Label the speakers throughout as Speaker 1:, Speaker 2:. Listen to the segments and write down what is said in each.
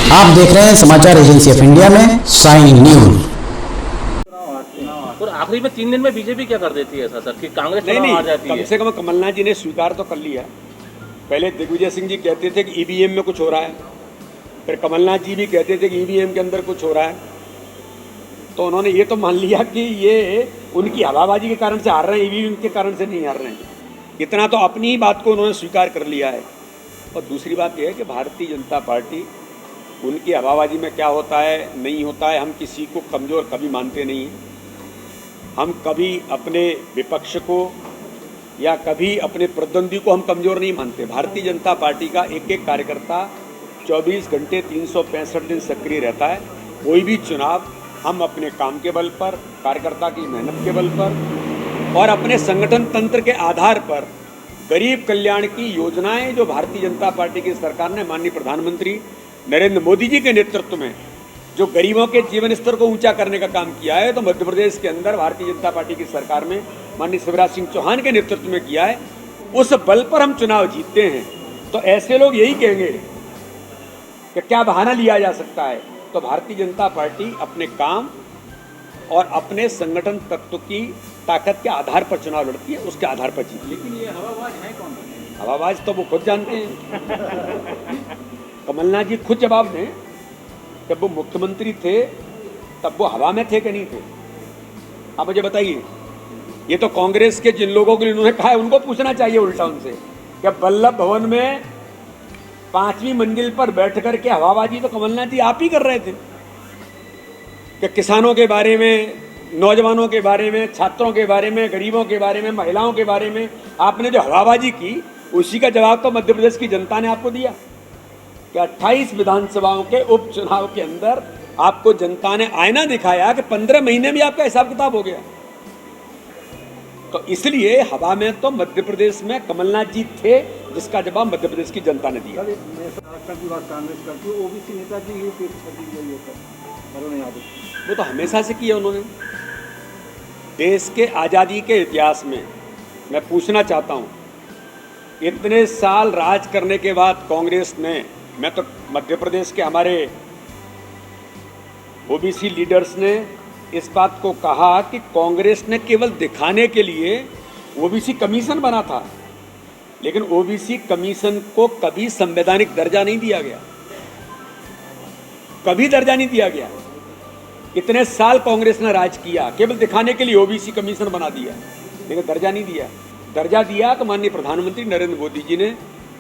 Speaker 1: आप देख रहे हैं समाचार एजेंसी ऑफ इंडिया में साइन न्यूज।
Speaker 2: और आखिरी में 3 दिन में बीजेपी क्या कर देती है ऐसा सर कि कांग्रेस
Speaker 3: नहीं
Speaker 2: हार जाती है?
Speaker 3: कम से कम कमलनाथ जी ने स्वीकार तो कर लिया। पहले दिग्विजय सिंह जी कहते थे कि ईवीएम में कुछ हो रहा है, फिर कमलनाथ जी भी कहते थे कि ईवीएम के अंदर कुछ हो रहा है, तो उन्होंने ये तो मान लिया कि ये उनकी हवाबाजी के कारण से हार रहे हैं, ईवीएम के कारण से नहीं हार रहे हैं। इतना तो अपनी ही बात को उन्होंने स्वीकार कर लिया है। और दूसरी बात यह है कि भारतीय जनता पार्टी, उनकी हवाबाजी में क्या होता है नहीं होता है, हम किसी को कमज़ोर कभी मानते नहीं हैं। हम कभी अपने विपक्ष को या कभी अपने प्रतिद्वंदी को हम कमज़ोर नहीं मानते। भारतीय जनता पार्टी का एक एक कार्यकर्ता 24 घंटे 365 दिन सक्रिय रहता है। कोई भी चुनाव हम अपने काम के बल पर, कार्यकर्ता की मेहनत के बल पर और अपने संगठन तंत्र के आधार पर गरीब कल्याण की योजनाएं जो भारतीय जनता पार्टी की सरकार ने माननीय प्रधानमंत्री नरेंद्र मोदी जी के नेतृत्व में जो गरीबों के जीवन स्तर को ऊंचा करने का काम किया है, तो मध्य प्रदेश के अंदर भारतीय जनता पार्टी की सरकार में माननीय शिवराज सिंह चौहान के नेतृत्व में किया है। उस बल पर हम चुनाव जीतते हैं। तो ऐसे लोग यही कहेंगे कि क्या बहाना लिया जा सकता है। तो भारतीय जनता पार्टी अपने काम और अपने संगठन तत्व की ताकत के आधार पर चुनाव लड़ती है, उसके आधार पर जीती है।
Speaker 2: लेकिन ये हवाबाज है कौन?
Speaker 3: हवाबाज तो वो खुद जानते हैं। कमलनाथ जी खुद जवाब दें। जब वो मुख्यमंत्री थे तब वो हवा में थे कि नहीं थे? आप मुझे बताइए। ये तो कांग्रेस के जिन लोगों के लिए उन्होंने कहा है उनको पूछना चाहिए उल्टा उनसे। क्या वल्लभ भवन में 5वीं मंजिल पर बैठ कर के हवाबाजी तो कमलनाथ जी आप ही कर रहे थे? कि किसानों के बारे में, नौजवानों के बारे में, छात्रों के बारे में, गरीबों के बारे में, महिलाओं के बारे में आपने जो हवाबाजी की, उसी का जवाब तो मध्य प्रदेश की जनता ने आपको दिया कि 28 विधानसभाओं के उपचुनाव के अंदर आपको जनता ने आईना दिखाया कि 15 महीने में आपका हिसाब किताब हो गया। तो इसलिए हवा में तो मध्य प्रदेश में कमलनाथ जी थे, जिसका जवाब मध्य प्रदेश की जनता ने दिया। वो तो हमेशा से किया उन्होंने। देश के आज़ादी के इतिहास में मैं पूछना चाहता हूँ, इतने साल राज करने के बाद कांग्रेस ने, मैं तो मध्य प्रदेश के हमारे ओबीसी लीडर्स ने इस बात को कहा कि कांग्रेस ने केवल दिखाने के लिए ओबीसी कमीशन बना था, लेकिन ओबीसी कमीशन को कभी संवैधानिक दर्जा नहीं दिया गया, कभी दर्जा नहीं दिया गया। इतने साल कांग्रेस ने राज किया, केवल दिखाने के लिए ओबीसी कमीशन बना दिया, लेकिन दर्जा नहीं दिया। दर्जा दिया तो माननीय प्रधानमंत्री नरेंद्र मोदी जी ने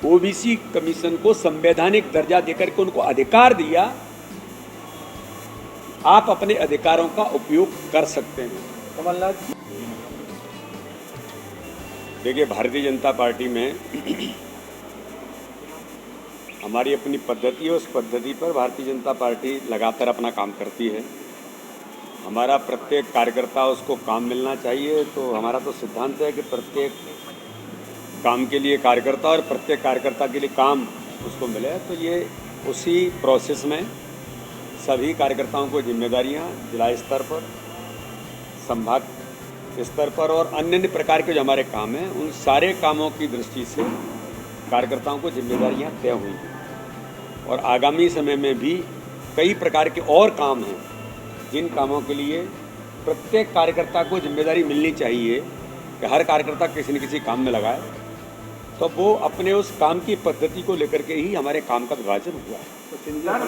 Speaker 3: ओबीसी कमीशन को संवैधानिक दर्जा देकर के उनको अधिकार दिया, आप अपने अधिकारों का उपयोग कर सकते हैं। कमलनाथ देखिए, भारतीय जनता पार्टी में हमारी अपनी पद्धति है, उस पद्धति पर भारतीय जनता पार्टी लगातार अपना काम करती है। हमारा प्रत्येक कार्यकर्ता उसको काम मिलना चाहिए, तो हमारा तो सिद्धांत है कि प्रत्येक काम के लिए कार्यकर्ता और प्रत्येक कार्यकर्ता के लिए काम उसको मिले। तो ये उसी प्रोसेस में सभी कार्यकर्ताओं को जिम्मेदारियां जिला स्तर पर, संभाग स्तर पर और अन्य प्रकार के जो हमारे काम हैं, उन सारे कामों की दृष्टि से कार्यकर्ताओं को जिम्मेदारियां तय हुई हैं। और आगामी समय में भी कई प्रकार के और काम हैं जिन कामों के लिए प्रत्येक कार्यकर्ता को जिम्मेदारी मिलनी चाहिए कि हर कार्यकर्ता किसी न किसी काम में लगाए। तो वो अपने उस काम की पद्धति को लेकर के ही हमारे काम का विभाजन हुआ है।